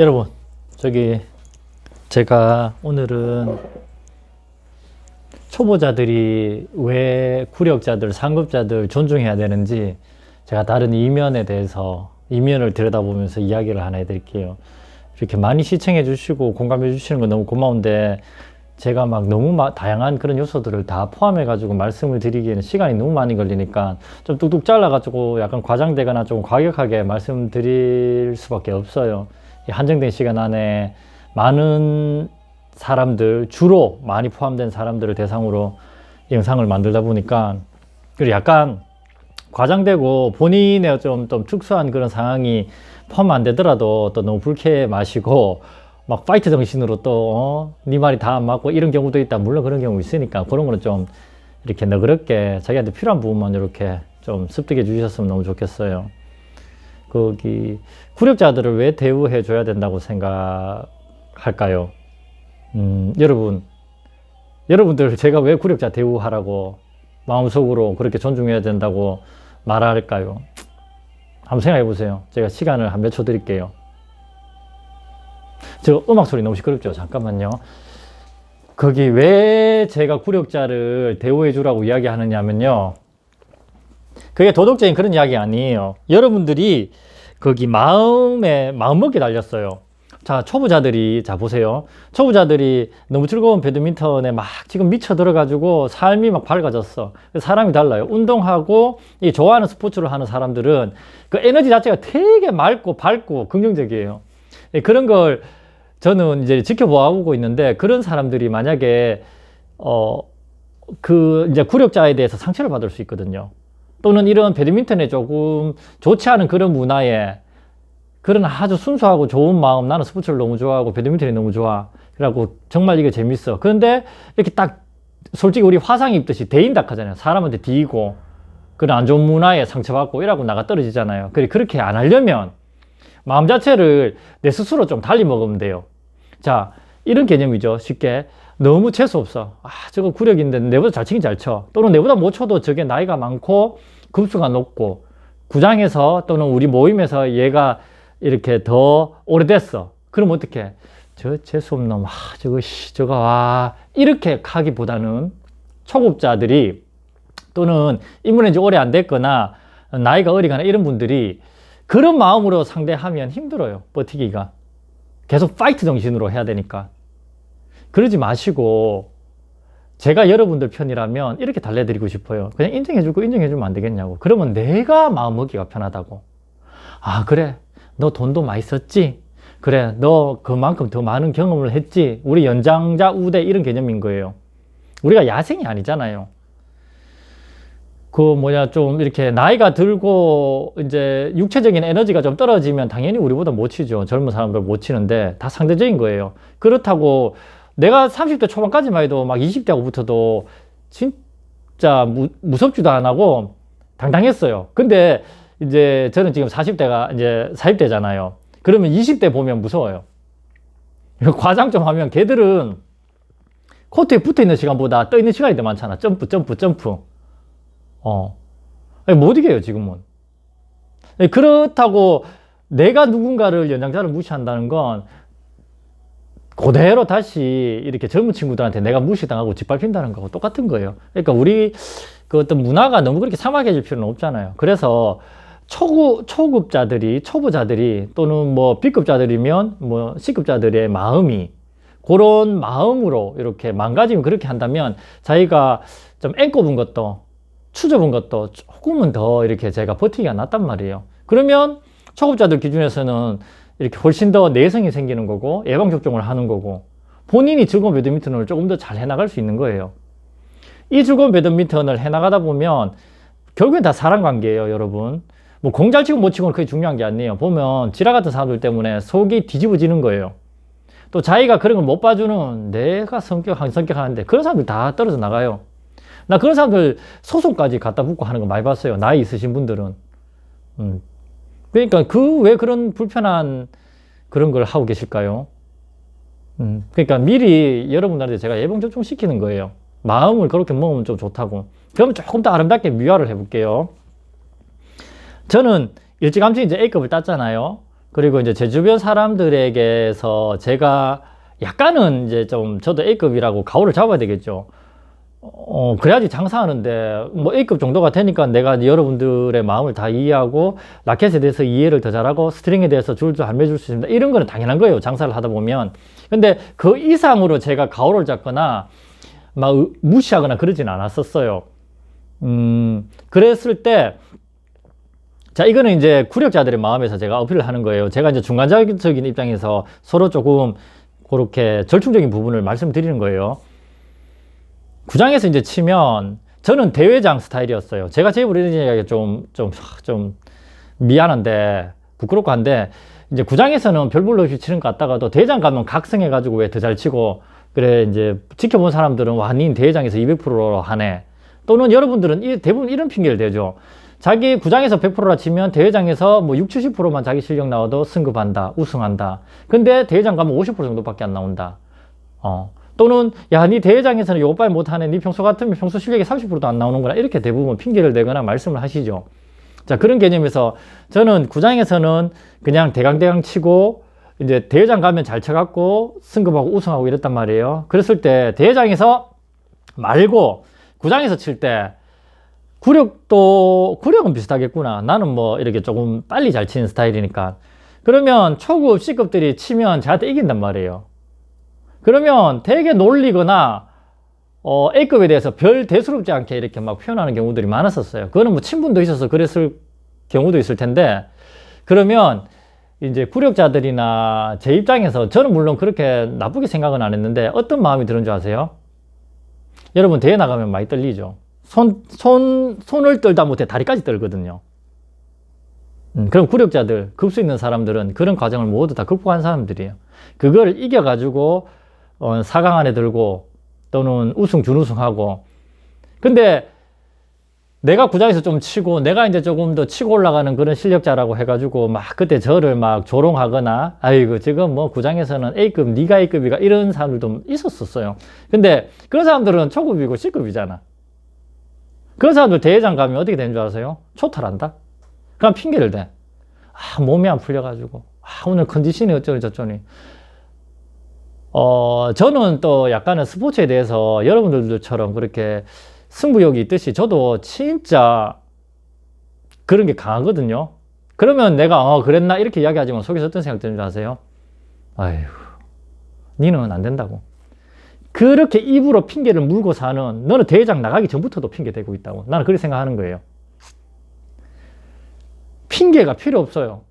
여러분, 제가 오늘은 초보자들이 왜 구력자들, 상급자들 존중해야 되는지 제가 다른 이면에 대해서 이면을 들여다보면서 이야기를 하나 해드릴게요. 이렇게 많이 시청해 주시고 공감해 주시는 건 너무 고마운데 제가 막 너무 다양한 그런 요소들을 다 포함해 가지고 말씀을 드리기에는 시간이 너무 많이 걸리니까 좀 뚝뚝 잘라 가지고 약간 과장되거나 좀 과격하게 말씀드릴 수밖에 없어요. 이 한정된 시간 안에 많은 사람들, 주로 많이 포함된 사람들을 대상으로 영상을 만들다 보니까 그리고 약간 과장되고 본인의 좀 특수한 그런 상황이 포함 안 되더라도 또 너무 불쾌해 마시고 막 파이트 정신으로 또 네 말이 다 안 맞고 이런 경우도 있다. 물론 그런 경우 있으니까 그런 거는 좀 이렇게 너그럽게 자기한테 필요한 부분만 이렇게 좀 습득해 주셨으면 너무 좋겠어요. 거기 구력자들을 왜 대우해 줘야 된다고 생각할까요? 여러분들 제가 왜 구력자 대우하라고 마음속으로 그렇게 존중해야 된다고 말할까요? 한번 생각해 보세요. 제가 시간을 한 몇 초 드릴게요. 저 음악 소리 너무 시끄럽죠? 잠깐만요. 거기 왜 제가 구력자를 대우해 주라고 이야기하느냐면요. 그게 도덕적인 그런 이야기 아니에요. 여러분들이 거기 마음먹기 달렸어요. 자, 초보자들이, 자, 보세요. 초보자들이 너무 즐거운 배드민턴에 막 지금 미쳐 들어가지고 삶이 막 밝아졌어. 사람이 달라요. 운동하고 이 좋아하는 스포츠를 하는 사람들은 그 에너지 자체가 되게 맑고 밝고 긍정적이에요. 그런 걸 저는 이제 지켜보고 있는데 그런 사람들이 만약에, 이제 구력자에 대해서 상처를 받을 수 있거든요. 또는 이런 배드민턴에 조금 좋지 않은 그런 문화에 그런 아주 순수하고 좋은 마음, 나는 스포츠를 너무 좋아하고 배드민턴이 너무 좋아. 그래갖고 정말 이게 재밌어. 그런데 이렇게 딱 솔직히 우리 화상 입듯이 대인닭하잖아요. 사람한테 뒤이고 그런 안 좋은 문화에 상처받고 이러고 나가 떨어지잖아요. 그렇게 안 하려면 마음 자체를 내 스스로 좀 달리 먹으면 돼요. 자, 이런 개념이죠. 쉽게. 너무 재수없어. 아, 저거 구력인데 내보다 잘 치긴 잘 쳐. 또는 내보다 못 쳐도 저게 나이가 많고 급수가 높고 구장에서 또는 우리 모임에서 얘가 이렇게 더 오래됐어. 그럼 어떡해? 저 재수없는 놈, 저거, 와. 이렇게 하기보다는 초급자들이 또는 입문한 지 오래 안 됐거나 나이가 어리거나 이런 분들이 그런 마음으로 상대하면 힘들어요. 버티기가. 계속 파이트 정신으로 해야 되니까. 그러지 마시고 제가 여러분들 편이라면 이렇게 달래드리고 싶어요. 그냥 인정해주고 인정해주면 안 되겠냐고. 그러면 내가 마음먹기가 편하다고. 아, 그래. 너 돈도 많이 썼지? 그래. 너 그만큼 더 많은 경험을 했지? 우리 연장자 우대 이런 개념인 거예요. 우리가 야생이 아니잖아요. 좀 이렇게 나이가 들고 이제 육체적인 에너지가 좀 떨어지면 당연히 우리보다 못 치죠. 젊은 사람들 못 치는데 다 상대적인 거예요. 그렇다고 내가 30대 초반까지만 해도 막 20대하고 붙어도 진짜 무섭지도 안 하고 당당했어요. 근데 이제 저는 지금 40대가 이제 40대잖아요. 그러면 20대 보면 무서워요. 과장 좀 하면 걔들은 코트에 붙어 있는 시간보다 떠 있는 시간이 더 많잖아. 점프. 못 이겨요, 지금은. 그렇다고 내가 누군가를 연장자를 무시한다는 건 그대로 다시 이렇게 젊은 친구들한테 내가 무시당하고 짓밟힌다는 거하고 똑같은 거예요. 그러니까 우리 그 어떤 문화가 너무 그렇게 사막해질 필요는 없잖아요. 그래서 초급자들이, 초보자들이 또는 뭐 B급자들이면 뭐 C급자들의 마음이 그런 마음으로 이렇게 망가지면 그렇게 한다면 자기가 좀 앵꼽은 것도 추접은 것도 조금은 더 이렇게 제가 버티기가 낫단 말이에요. 그러면 초급자들 기준에서는 이렇게 훨씬 더 내성이 생기는 거고 예방접종을 하는 거고 본인이 즐거운 배드민턴을 조금 더 잘 해나갈 수 있는 거예요. 이 즐거운 배드민턴을 해나가다 보면 결국엔 다 사람 관계예요, 여러분. 뭐 공 잘 치고 못 치고는 그게 중요한 게 아니에요. 보면 지라 같은 사람들 때문에 속이 뒤집어지는 거예요. 또 자기가 그런 걸 못 봐주는 내가 성격 하는데 그런 사람들 다 떨어져 나가요. 나 그런 사람들 소송까지 갖다 붙고 하는 거 많이 봤어요. 나이 있으신 분들은. 그러니까 왜 그런 불편한 그런 걸 하고 계실까요? 그러니까 미리 여러분들한테 제가 예방접종 시키는 거예요. 마음을 그렇게 먹으면 좀 좋다고. 그러면 조금 더 아름답게 미화를 해볼게요. 저는 일찌감치 이제 A급을 땄잖아요. 그리고 이제 제 주변 사람들에게서 제가 약간은 이제 좀 저도 A급이라고 가오를 잡아야 되겠죠. 그래야지 장사하는데 뭐 A급 정도가 되니까 내가 여러분들의 마음을 다 이해하고 라켓에 대해서 이해를 더 잘하고 스트링에 대해서 줄줄 알매줄 수 있습니다. 이런 거는 당연한 거예요. 장사를 하다 보면. 근데 그 이상으로 제가 가오를 잡거나 막 무시하거나 그러진 않았었어요. 그랬을 때, 자, 이거는 이제 굴욕자들의 마음에서 제가 어필을 하는 거예요. 제가 이제 중간적인 입장에서 서로 조금 그렇게 절충적인 부분을 말씀드리는 거예요. 구장에서 이제 치면 저는 대회장 스타일이었어요. 제가 제 입으로 이런 얘기가 좀 미안한데 부끄럽고 한데 이제 구장에서는 별볼로 없이 치는 것 같다가도 대회장 가면 각성해가지고 왜 더 잘 치고 그래 이제 지켜본 사람들은 와, 니 대회장에서 200%로 하네. 또는 여러분들은 대부분 이런 핑계를 대죠. 자기 구장에서 100%라 치면 대회장에서 뭐 60, 70%만 자기 실력 나와도 승급한다, 우승한다. 근데 대회장 가면 50% 정도밖에 안 나온다. 또는 야, 니 대회장에서는 요것밖에 못하네. 니 평소 같으면 평소 실력이 30%도 안 나오는구나. 이렇게 대부분 핑계를 대거나 말씀을 하시죠. 자, 그런 개념에서 저는 구장에서는 그냥 대강대강 치고 이제 대회장 가면 잘 쳐갖고 승급하고 우승하고 이랬단 말이에요. 그랬을 때 대회장에서 말고 구장에서 칠 때 구력은 비슷하겠구나. 나는 뭐 이렇게 조금 빨리 잘 치는 스타일이니까. 그러면 초급, C급들이 치면 저한테 이긴단 말이에요. 그러면 되게 놀리거나 A급에 대해서 별 대수롭지 않게 이렇게 막 표현하는 경우들이 많았었어요. 그거는 뭐 친분도 있어서 그랬을 경우도 있을 텐데, 그러면 이제 굴욕자들이나 제 입장에서 저는 물론 그렇게 나쁘게 생각은 안 했는데 어떤 마음이 드는 줄 아세요? 여러분 대회 나가면 많이 떨리죠. 손을 떨다 못해 다리까지 떨거든요. 그럼 굴욕자들, 급수 있는 사람들은 그런 과정을 모두 다 극복한 사람들이에요. 그걸 이겨가지고 4강 안에 들고 또는 우승, 준우승하고. 근데 내가 구장에서 좀 치고 내가 이제 조금 더 치고 올라가는 그런 실력자라고 해가지고 막 그때 저를 막 조롱하거나 아이고 지금 뭐 구장에서는 A급, 네가 A급이가 이런 사람들도 있었어요. 근데 그런 사람들은 초급이고 C급이잖아. 그런 사람들 대회장 가면 어떻게 되는 줄 아세요? 초탈한다? 그럼 핑계를 대. 몸이 안 풀려가지고. 오늘 컨디션이 어쩌니 저쩌니. 저는 또 약간은 스포츠에 대해서 여러분들처럼 그렇게 승부욕이 있듯이 저도 진짜 그런 게 강하거든요. 그러면 내가 그랬나 이렇게 이야기하지만 속에서 어떤 생각 드는 줄 아세요? 아휴, 니는 안 된다고. 그렇게 입으로 핑계를 물고 사는, 너는 대회장 나가기 전부터도 핑계 대고 있다고. 나는 그렇게 생각하는 거예요. 핑계가 필요 없어요.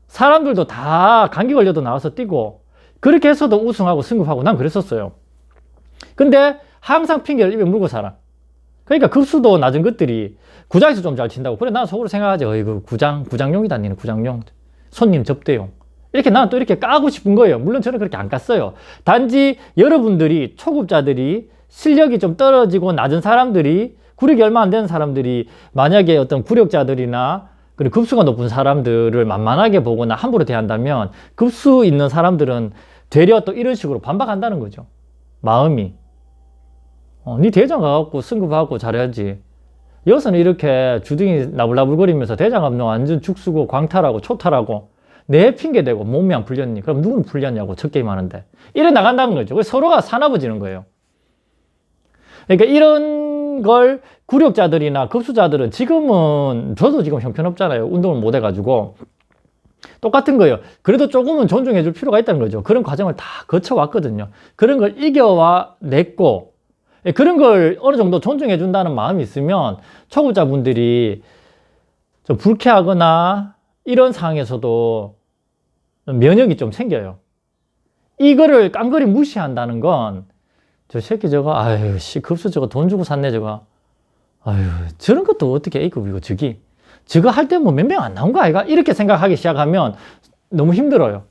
사람들도 다 감기 걸려도 나와서 뛰고 그렇게 해서도 우승하고 승급하고 난 그랬었어요. 근데 항상 핑계를 입에 물고 살아. 그러니까 급수도 낮은 것들이 구장에서 좀 잘 친다고. 그래, 난 속으로 생각하지. 어이구, 구장용이다, 니는 구장용. 손님 접대용. 이렇게 나는 또 이렇게 까고 싶은 거예요. 물론 저는 그렇게 안 깠어요. 단지 여러분들이, 초급자들이, 실력이 좀 떨어지고 낮은 사람들이, 구력이 얼마 안 되는 사람들이 만약에 어떤 구력자들이나 그리고 급수가 높은 사람들을 만만하게 보거나 함부로 대한다면 급수 있는 사람들은 되려 또 이런 식으로 반박한다는 거죠. 마음이. 니 대회장 가갖고 승급하고 잘해야지. 여기서는 이렇게 주둥이 나불나불거리면서 대장 가면 완전 죽쓰고 광탈하고 초탈하고 내 핑계대고 몸이 안 풀렸니? 그럼 누구는 풀렸냐고 첫 게임 하는데. 이래 나간다는 거죠. 그래서 서로가 사나워지는 거예요. 그러니까 이런 걸 굴욕자들이나 급수자들은 지금은 저도 지금 형편없잖아요. 운동을 못 해가지고. 똑같은 거예요. 그래도 조금은 존중해 줄 필요가 있다는 거죠. 그런 과정을 다 거쳐왔거든요. 그런 걸 이겨와 냈고 그런 걸 어느 정도 존중해 준다는 마음이 있으면 초급자분들이 좀 불쾌하거나 이런 상황에서도 면역이 좀 생겨요. 이거를 깡그리 무시한다는 건 저 새끼 저거 아유 씨 급수 저거 돈 주고 샀네 저거 아유 저런 것도 어떻게 A급이고 저거 할 때 뭐 몇 명 안 나온 거 아이가? 이렇게 생각하기 시작하면 너무 힘들어요.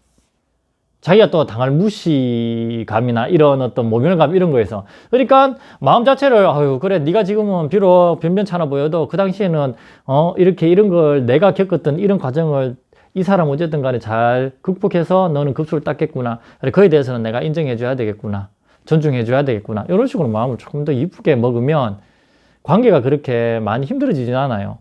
자기가 또 당할 무시감이나 이런 어떤 모멸감 이런 거에서. 그러니까 마음 자체를 아유 그래 네가 지금은 비록 변변찮아 보여도 그 당시에는 이렇게 이런 걸 내가 겪었던 이런 과정을 이 사람 어쨌든 간에 잘 극복해서 너는 급수를 땄겠구나. 그거에 대해서는 내가 인정해 줘야 되겠구나. 존중해 줘야 되겠구나. 이런 식으로 마음을 조금 더 이쁘게 먹으면 관계가 그렇게 많이 힘들어지진 않아요.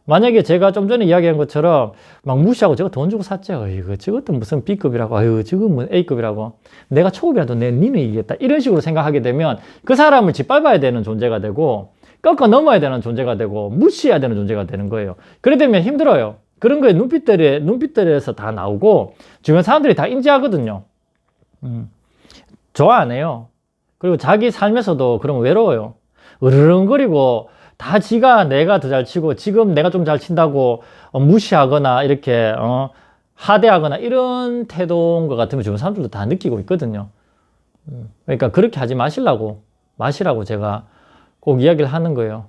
만약에 제가 좀 전에 이야기한 것처럼 막 무시하고 저거 돈 주고 샀죠. 이거 저것도 무슨 B급이라고. 아유, 저거 뭐 A급이라고. 내가 초급이라도 니는 이기겠다. 이런 식으로 생각하게 되면 그 사람을 짓밟아야 되는 존재가 되고 꺾어 넘어야 되는 존재가 되고 무시해야 되는 존재가 되는 거예요. 그래 되면 힘들어요. 그런 거에 눈빛들에서 다 나오고 주변 사람들이 다 인지하거든요. 좋아 안 해요. 그리고 자기 삶에서도 그러면 외로워요. 으르렁거리고 다 지가 내가 더 잘 치고 지금 내가 좀 잘 친다고 무시하거나 이렇게 하대하거나 이런 태도인 것 같으면 주변 사람들도 다 느끼고 있거든요. 그러니까 그렇게 하지 마시라고 제가 꼭 이야기를 하는 거예요.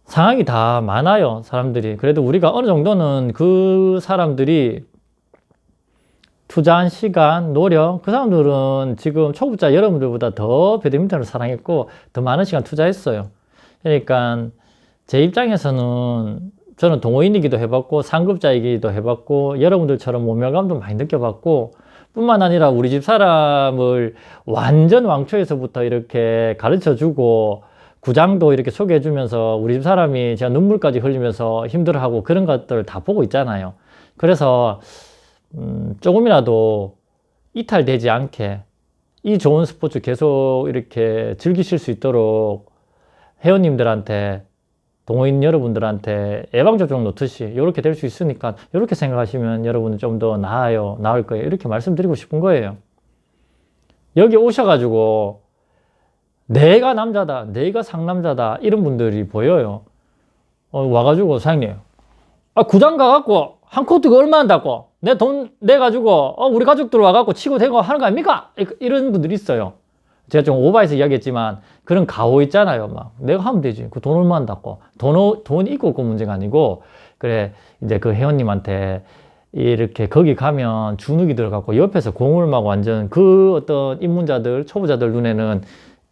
상황이 다 많아요, 사람들이. 그래도 우리가 어느 정도는 그 사람들이 투자한 시간, 노력, 그 사람들은 지금 초보자 여러분들보다 더 배드민턴을 사랑했고 더 많은 시간 투자했어요. 그러니까 제 입장에서는 저는 동호인이기도 해봤고 상급자이기도 해봤고 여러분들처럼 모멸감도 많이 느껴봤고 뿐만 아니라 우리 집 사람을 완전 왕초에서부터 이렇게 가르쳐주고 구장도 이렇게 소개해주면서 우리 집 사람이 제가 눈물까지 흘리면서 힘들어하고 그런 것들을 다 보고 있잖아요. 그래서 조금이라도 이탈되지 않게 이 좋은 스포츠 계속 이렇게 즐기실 수 있도록 회원님들한테 동호인 여러분들한테 예방접종 놓듯이 이렇게 될 수 있으니까 이렇게 생각하시면 여러분은 좀 더 나을 거예요. 이렇게 말씀드리고 싶은 거예요. 여기 오셔가지고 내가 남자다, 내가 상남자다 이런 분들이 보여요. 와가지고 사장님, 구장 가갖고 한 코트가 얼마 한다고 내 돈 내가지고 우리 가족들 와갖고 치고 대고 하는 거 아닙니까? 이런 분들이 있어요. 제가 좀 오버해서 이야기했지만 그런 가오 있잖아요. 막 내가 하면 되지. 그 돈 얼마 한다고. 돈 있고 없고 문제가 아니고 그래 이제 그 회원님한테 이렇게 거기 가면 주눅이 들어갖고 옆에서 공을 막 완전 그 어떤 입문자들 초보자들 눈에는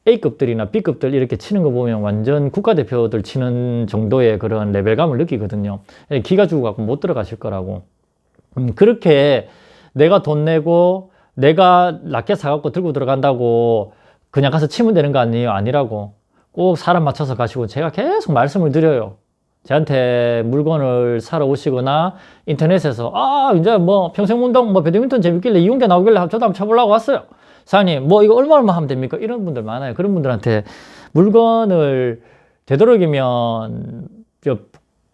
A급들이나 B급들 이렇게 치는 거 보면 완전 국가대표들 치는 정도의 그런 레벨감을 느끼거든요. 기가 죽어갖고 못 들어가실 거라고. 그렇게 내가 돈 내고 내가 라켓 사갖고 들고 들어간다고 그냥 가서 치면 되는 거 아니에요? 아니라고. 꼭 사람 맞춰서 가시고 제가 계속 말씀을 드려요. 저한테 물건을 사러 오시거나 인터넷에서 이제 뭐 평생운동 뭐 배드민턴 재밌길래 이용대 나오길래 저도 한번 쳐보려고 왔어요. 사장님 뭐 이거 얼마나 하면 됩니까? 이런 분들 많아요. 그런 분들한테 물건을 되도록이면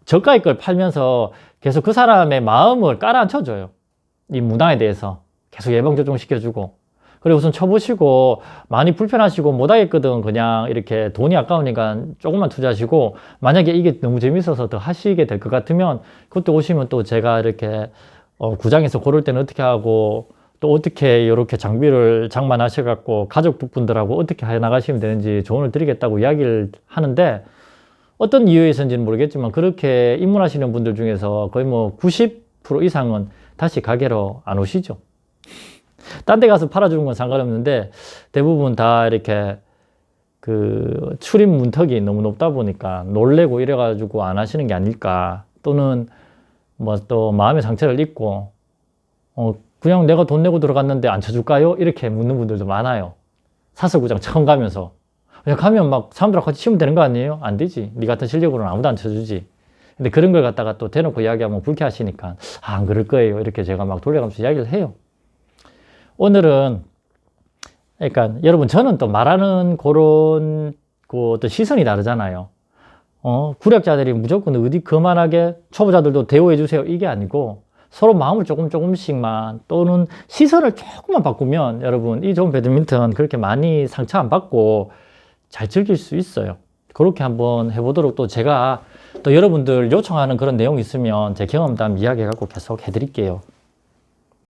저가의 걸 팔면서 계속 그 사람의 마음을 깔아앉혀줘요. 이 문화에 대해서 계속 예방접종 시켜주고 그리고 우선 쳐보시고 많이 불편하시고 못하겠거든 그냥 이렇게 돈이 아까우니까 조금만 투자하시고 만약에 이게 너무 재밌어서 더 하시게 될 것 같으면 그때 오시면 또 제가 이렇게 구장에서 고를 때는 어떻게 하고 또 어떻게 이렇게 장비를 장만하셔갖고 가족분들하고 어떻게 해나가시면 되는지 조언을 드리겠다고 이야기를 하는데 어떤 이유에서인지는 모르겠지만 그렇게 입문하시는 분들 중에서 거의 뭐 90% 이상은 다시 가게로 안 오시죠. 딴 데 가서 팔아주는 건 상관없는데 대부분 다 이렇게 그 출입 문턱이 너무 높다 보니까 놀래고 이래가지고 안 하시는 게 아닐까 또는 뭐 또 마음의 상처를 입고 그냥 내가 돈 내고 들어갔는데 안 쳐줄까요? 이렇게 묻는 분들도 많아요. 사설구장 처음 가면서 그냥 가면 막 사람들하고 같이 치면 되는 거 아니에요? 안 되지. 네 같은 실력으로는 아무도 안 쳐주지. 근데 그런 걸 갖다가 또 대놓고 이야기하면 불쾌하시니까 안 그럴 거예요. 이렇게 제가 막 돌려가면서 이야기를 해요. 오늘은 그러니까 여러분 저는 또 말하는 그런 그 어떤 시선이 다르잖아요. 구력자들이 무조건 어디 그만하게 초보자들도 대우해 주세요 이게 아니고 서로 마음을 조금씩만 또는 시선을 조금만 바꾸면 여러분 이 좋은 배드민턴 그렇게 많이 상처 안 받고 잘 즐길 수 있어요. 그렇게 한번 해보도록 또 제가 또 여러분들 요청하는 그런 내용이 있으면 제 경험담 이야기해 갖고 계속 해드릴게요.